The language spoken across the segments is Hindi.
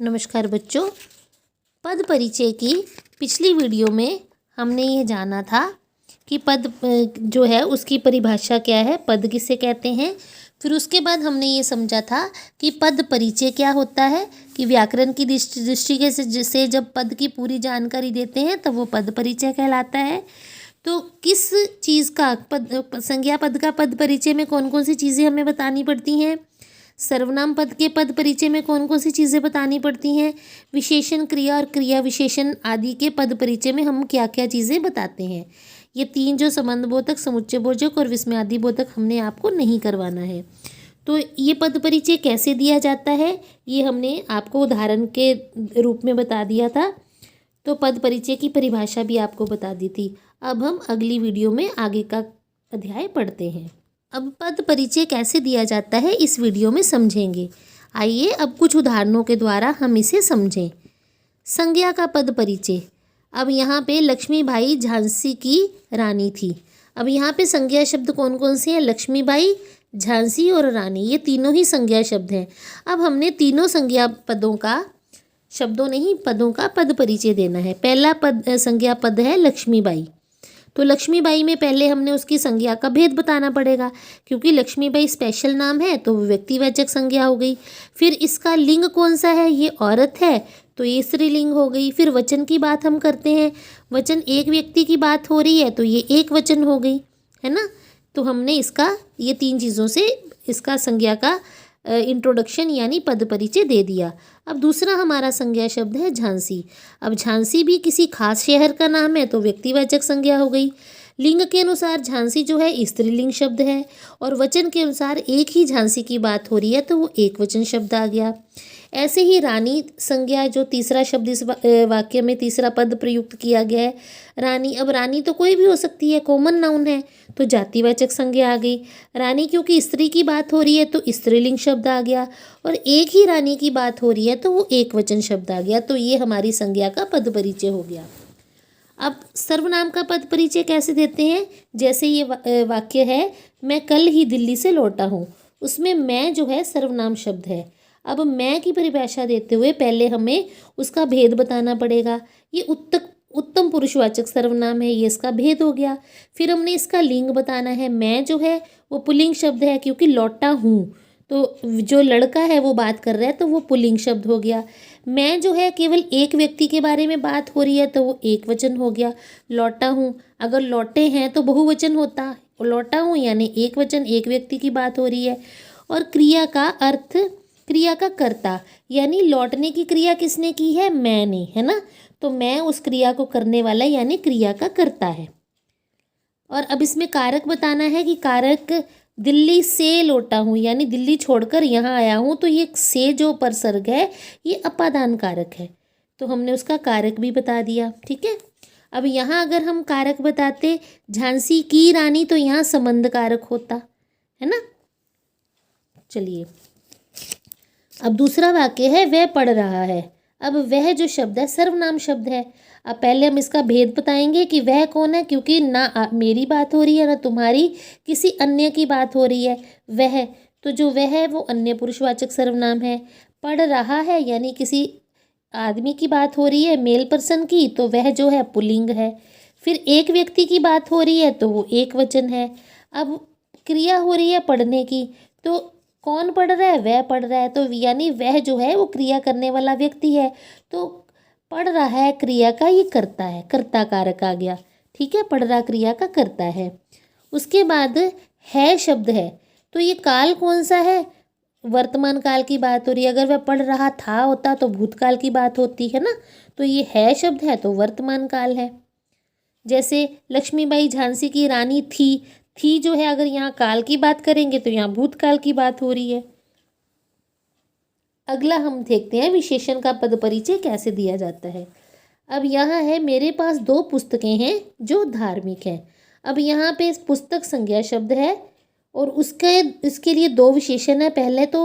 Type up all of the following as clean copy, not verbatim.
नमस्कार बच्चों। पद परिचय की पिछली वीडियो में हमने ये जाना था कि पद जो है उसकी परिभाषा क्या है, पद किसे कहते हैं। फिर उसके बाद हमने ये समझा था कि पद परिचय क्या होता है, कि व्याकरण की दृष्टि से जब पद की पूरी जानकारी देते हैं तब वो पद परिचय कहलाता है। तो किस चीज़ का संज्ञा पद का पद परिचय में कौन कौन सी चीज़ें हमें बतानी पड़ती हैं, सर्वनाम पद के पद परिचय में कौन कौन सी चीज़ें बतानी पड़ती हैं, विशेषण क्रिया और क्रिया विशेषण आदि के पद परिचय में हम क्या क्या चीज़ें बताते हैं। ये तीन जो संबंधबोधक, समुच्चयबोधक और विस्मयादिबोधक हमने आपको नहीं करवाना है। तो ये पद परिचय कैसे दिया जाता है ये हमने आपको उदाहरण के रूप में बता दिया था। तो पद परिचय की परिभाषा भी आपको बता दी थी। अब हम अगली वीडियो में आगे का अध्याय पढ़ते हैं। अब पद परिचय कैसे दिया जाता है इस वीडियो में समझेंगे। आइए अब कुछ उदाहरणों के द्वारा हम इसे समझें। संज्ञा का पद परिचय। अब यहाँ पे लक्ष्मीबाई झांसी की रानी थी। अब यहाँ पे संज्ञा शब्द कौन कौन से हैं? लक्ष्मीबाई, झांसी और रानी, ये तीनों ही संज्ञा शब्द हैं। अब हमने तीनों संज्ञा पदों का, शब्दों नहीं पदों का पद परिचय देना है। पहला संज्ञा पद है लक्ष्मीबाई। तो लक्ष्मीबाई में पहले हमने उसकी संज्ञा का भेद बताना पड़ेगा, क्योंकि लक्ष्मीबाई स्पेशल नाम है तो वो व्यक्तिवाचक संज्ञा हो गई। फिर इसका लिंग कौन सा है? ये औरत है तो ये स्त्रीलिंग हो गई। फिर वचन की बात हम करते हैं, वचन एक व्यक्ति की बात हो रही है तो ये एक वचन हो गई, है ना। तो हमने इसका ये तीन चीज़ों से इसका संज्ञा का इंट्रोडक्शन यानी पद परिचय दे दिया। अब दूसरा हमारा संज्ञा शब्द है झांसी। अब झांसी भी किसी खास शहर का नाम है तो व्यक्तिवाचक संज्ञा हो गई। लिंग के अनुसार झांसी जो है स्त्रीलिंग शब्द है, और वचन के अनुसार एक ही झांसी की बात हो रही है तो वो एक वचन शब्द आ गया। ऐसे ही रानी संज्ञा, जो तीसरा शब्द इस वाक्य में तीसरा पद प्रयुक्त किया गया है, रानी। अब रानी तो कोई भी हो सकती है, कॉमन नाउन है तो जातिवाचक संज्ञा आ गई। रानी क्योंकि स्त्री की बात हो रही है तो स्त्रीलिंग शब्द आ गया, और एक ही रानी की बात हो रही है तो वो एक वचन शब्द आ गया। तो ये हमारी संज्ञा का पद परिचय हो गया। अब सर्वनाम का पद परिचय कैसे देते हैं? जैसे ये वाक्य है, मैं कल ही दिल्ली से लौटा हूँ, उसमें मैं जो है सर्वनाम शब्द है। अब मैं की परिभाषा देते हुए पहले हमें उसका भेद बताना पड़ेगा। ये उत्तम पुरुषवाचक सर्वनाम है, ये इसका भेद हो गया। फिर हमने इसका लिंग बताना है। मैं जो है वो पुल्लिंग शब्द है, क्योंकि लौटा हूँ तो जो लड़का है वो बात कर रहा है तो वो पुल्लिंग शब्द हो गया। मैं जो है केवल एक व्यक्ति के बारे में बात हो रही है तो वो एक वचन हो गया। लौटा हूँ, अगर लौटे हैं तो बहुवचन होता, लौटा हूँ यानी एक वचन, एक व्यक्ति की बात हो रही है। और क्रिया का अर्थ, क्रिया का कर्ता, यानी लौटने की क्रिया किसने की है? मैंने, है ना। तो मैं उस क्रिया को करने वाला यानी क्रिया का कर्ता है। और अब इसमें कारक बताना है कि कारक दिल्ली से लौटा हूँ यानी दिल्ली छोड़कर यहाँ आया हूँ, तो ये से जो परसर्ग है ये अपादान कारक है, तो हमने उसका कारक भी बता दिया। ठीक है। अब यहाँ अगर हम कारक बताते झांसी की रानी तो यहाँ संबंध कारक होता, है ना। चलिए अब दूसरा वाक्य है, वह पढ़ रहा है। अब वह जो शब्द है सर्वनाम शब्द है। अब पहले हम इसका भेद बताएंगे कि वह कौन है, क्योंकि ना मेरी बात हो रही है ना तुम्हारी, किसी अन्य की बात हो रही है। वह, तो जो वह है वो अन्य पुरुषवाचक सर्वनाम है। पढ़ रहा है यानी किसी आदमी की बात हो रही है, मेल पर्सन की, तो वह जो है पुल्लिंग है। फिर एक व्यक्ति की बात हो रही है तो वो एक वचन है। अब क्रिया हो रही है पढ़ने की, तो कौन पढ़ रहा है? वह पढ़ रहा है, तो यानी वह जो है वो क्रिया करने वाला व्यक्ति है, तो पढ़ रहा है क्रिया का ये करता है, कर्ता कारक आ गया। ठीक है, पढ़ रहा क्रिया का करता है। उसके बाद है शब्द है, तो ये काल कौन सा है? वर्तमान काल की बात हो रही है। अगर वह पढ़ रहा था होता तो भूतकाल की बात होती है ना, तो ये है शब्द है तो वर्तमान काल है। जैसे लक्ष्मीबाई झांसी की रानी थी जो है, अगर यहाँ काल की बात करेंगे तो यहाँ भूतकाल की बात हो रही है। अगला हम देखते हैं विशेषण का पद परिचय कैसे दिया जाता है। अब यहाँ है, मेरे पास दो पुस्तकें हैं जो धार्मिक हैं। अब यहाँ पे इस पुस्तक संज्ञा शब्द है और इसके लिए दो विशेषण है। पहले तो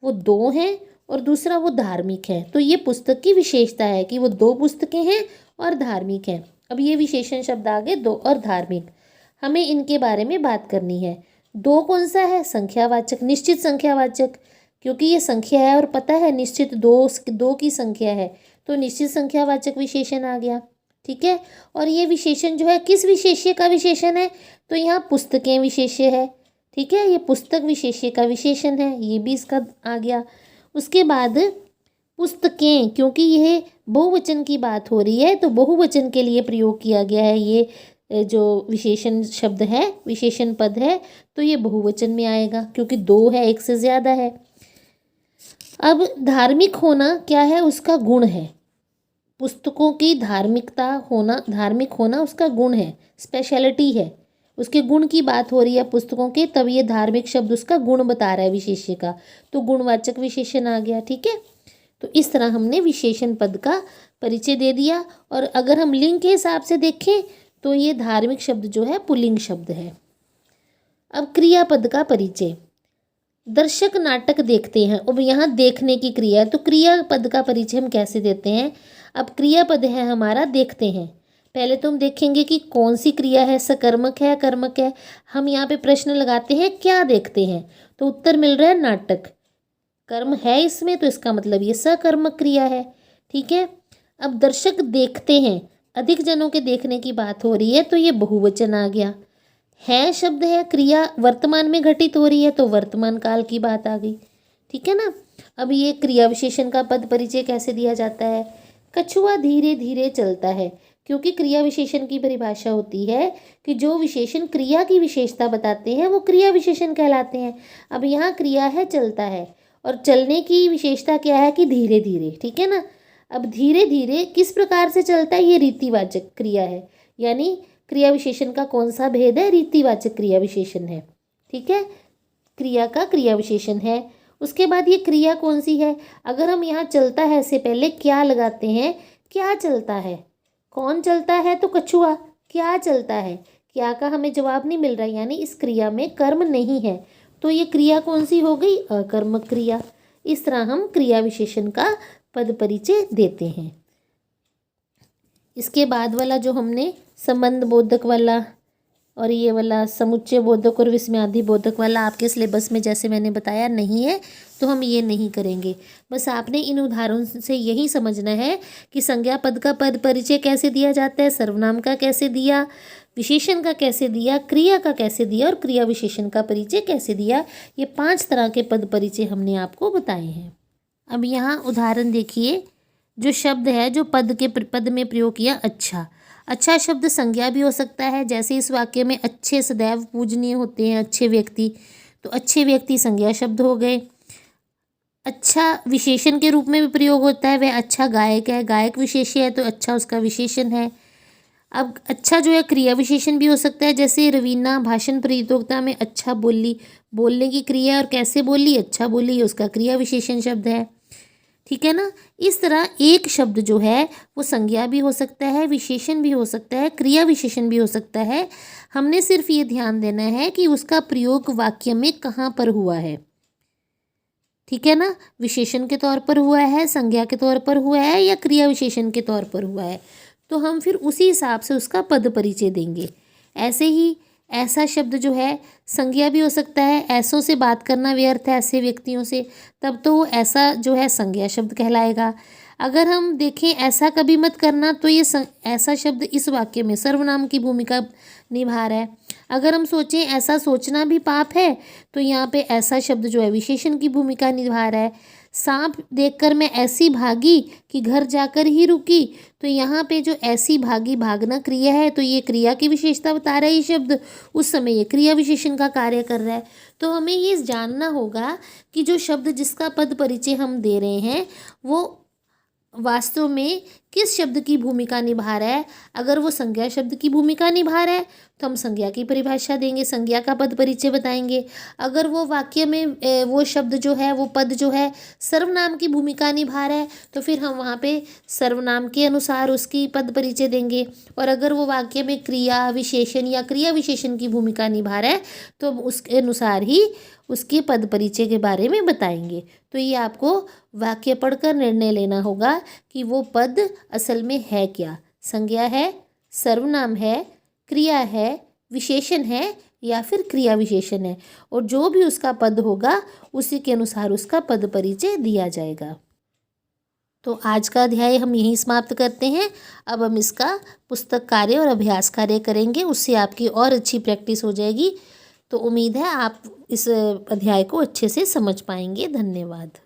वो दो हैं और दूसरा वो धार्मिक है, तो ये पुस्तक की विशेषता है कि वो दो पुस्तकें हैं और धार्मिक हैं। अब ये विशेषण शब्द आ गए, दो और धार्मिक, हमें इनके बारे में बात करनी है। दो कौन सा है? संख्यावाचक, निश्चित संख्यावाचक। क्योंकि ये संख्या है और पता है निश्चित दो की संख्या है, तो निश्चित संख्यावाचक विशेषण आ गया। ठीक है, और ये विशेषण जो है किस विशेष्य का विशेषण है, तो यहाँ पुस्तकें विशेष्य है। ठीक है, ये पुस्तक विशेष्य का विशेषण है, ये भी इसका आ गया। उसके बाद पुस्तकें, क्योंकि यह बहुवचन की बात हो रही है तो बहुवचन के लिए प्रयोग किया गया है ये जो विशेषण शब्द है, विशेषण पद है, तो ये बहुवचन में आएगा क्योंकि दो है, एक से ज़्यादा है। अब धार्मिक होना क्या है, उसका गुण है। पुस्तकों की धार्मिकता होना, धार्मिक होना उसका गुण है, स्पेशलिटी है, उसके गुण की बात हो रही है पुस्तकों के, तब ये धार्मिक शब्द उसका गुण बता रहा है विशेष्य का, तो गुणवाचक विशेषण आ गया। ठीक है, तो इस तरह हमने विशेषण पद का परिचय दे दिया। और अगर हम लिंग के हिसाब से देखें तो ये धार्मिक शब्द जो है पुल्लिंग शब्द है। अब क्रियापद का परिचय, दर्शक नाटक देखते हैं। अब यहाँ देखने की क्रिया है, तो क्रियापद का परिचय हम कैसे देते हैं। अब क्रियापद है हमारा देखते हैं। पहले तो हम देखेंगे कि कौन सी क्रिया है, सकर्मक है, कर्मक है। हम यहाँ पे प्रश्न लगाते हैं क्या देखते हैं, तो उत्तर मिल रहा है नाटक। कर्म है इसमें, तो इसका मतलब ये सकर्मक क्रिया है। ठीक है, अब दर्शक देखते हैं, अधिक जनों के देखने की बात हो रही है, तो ये बहुवचन आ गया। है शब्द है, क्रिया वर्तमान में घटित हो रही है, तो वर्तमान काल की बात आ गई। ठीक है ना। अब ये क्रिया विशेषण का पद परिचय कैसे दिया जाता है, कछुआ धीरे धीरे चलता है, क्योंकि क्रिया विशेषण की परिभाषा होती है कि जो विशेषण क्रिया की विशेषता बताते हैं वो क्रिया विशेषण कहलाते हैं। अब यहाँ क्रिया है चलता है, और चलने की विशेषता क्या है कि धीरे धीरे। ठीक है ना। अब धीरे धीरे किस प्रकार से चलता है, ये रीतिवाचक क्रिया है, यानी क्रिया विशेषण का कौन सा भेद है, रीतिवाचक क्रिया विशेषण है। ठीक है, क्रिया का क्रिया विशेषण है। उसके बाद ये क्रिया कौन सी है, अगर हम यहाँ चलता है से पहले क्या लगाते हैं, क्या चलता है, कौन चलता है, तो कछुआ। क्या चलता है, क्या का हमें जवाब नहीं मिल रहा, यानी इस क्रिया में कर्म नहीं है, तो ये क्रिया कौन सी हो गई, अकर्मक क्रिया। इस तरह हम क्रिया विशेषण का पद परिचय देते हैं। इसके बाद वाला जो हमने संबंध बोधक वाला और ये वाला समुच्चय बोधक और विस्मयादि बोधक वाला आपके सिलेबस में जैसे मैंने बताया नहीं है, तो हम ये नहीं करेंगे। बस आपने इन उदाहरणों से यही समझना है कि संज्ञा पद का पद परिचय कैसे दिया जाता है, सर्वनाम का कैसे दिया, विशेषण का कैसे दिया, क्रिया का कैसे दिया और क्रिया विशेषण का परिचय कैसे दिया। ये 5 तरह के पद परिचय हमने आपको बताए हैं। अब यहाँ उदाहरण देखिए, जो शब्द है जो पद में प्रयोग किया, अच्छा। अच्छा शब्द संज्ञा भी हो सकता है, जैसे इस वाक्य में अच्छे सदैव पूजनीय होते हैं अच्छे व्यक्ति, तो अच्छे व्यक्ति संज्ञा शब्द हो गए। अच्छा विशेषण के रूप में भी प्रयोग होता है, वह अच्छा गायक है, गायक विशेष्य है तो अच्छा उसका विशेषण है। अब अच्छा जो है क्रिया विशेषण भी हो सकता है, जैसे रवीना भाषण प्रतियोगिता में अच्छा बोली, बोलने की क्रिया और कैसे बोली, अच्छा बोली, उसका क्रिया विशेषण शब्द है। ठीक है ना। इस तरह एक शब्द जो है वो संज्ञा भी हो सकता है, विशेषण भी हो सकता है, क्रिया विशेषण भी हो सकता है। हमने सिर्फ ये ध्यान देना है कि उसका प्रयोग वाक्य में कहाँ पर हुआ है। ठीक है ना, विशेषण के तौर पर हुआ है, संज्ञा के तौर पर हुआ है या क्रिया विशेषण के तौर पर हुआ है, तो हम फिर उसी हिसाब से उसका पद परिचय देंगे। ऐसे ही ऐसा शब्द जो है संज्ञा भी हो सकता है, ऐसों से बात करना व्यर्थ है, ऐसे व्यक्तियों से, तब तो वो ऐसा जो है संज्ञा शब्द कहलाएगा। अगर हम देखें ऐसा कभी मत करना, तो ये ऐसा शब्द इस वाक्य में सर्वनाम की भूमिका निभा रहा है। अगर हम सोचें ऐसा सोचना भी पाप है, तो यहाँ पे ऐसा शब्द जो है विशेषण की भूमिका निभा रहा है। सांप देखकर मैं ऐसी भागी कि घर जाकर ही रुकी, तो यहाँ पे जो ऐसी भागी भागना क्रिया है, तो ये क्रिया की विशेषता बता रहा है ये शब्द, उस समय ये क्रिया विशेषण का कार्य कर रहा है। तो हमें ये जानना होगा कि जो शब्द जिसका पद परिचय हम दे रहे हैं वो वास्तव में किस शब्द की भूमिका निभा रहा है। अगर वो संज्ञा शब्द की भूमिका निभा रहा है तो हम संज्ञा की परिभाषा देंगे, संज्ञा का पद परिचय बताएंगे। अगर वो वाक्य में वो शब्द जो है, वो पद जो है सर्वनाम की भूमिका निभा रहा है, तो फिर हम वहाँ पे सर्वनाम के अनुसार उसकी पद परिचय देंगे। और अगर वो वाक्य में क्रिया विशेषण या क्रिया विशेषण की भूमिका निभा रहा है, तो उसके अनुसार ही उसके पद परिचय के बारे में बताएंगे। तो ये आपको वाक्य पढ़कर निर्णय लेना होगा कि वो पद असल में है क्या, संज्ञा है, सर्वनाम है, क्रिया है, विशेषण है या फिर क्रिया विशेषण है, और जो भी उसका पद होगा उसी के अनुसार उसका पद परिचय दिया जाएगा। तो आज का अध्याय हम यहीं समाप्त करते हैं। अब हम इसका पुस्तक कार्य और अभ्यास कार्य करेंगे, उससे आपकी और अच्छी प्रैक्टिस हो जाएगी। तो उम्मीद है आप इस अध्याय को अच्छे से समझ पाएंगे। धन्यवाद।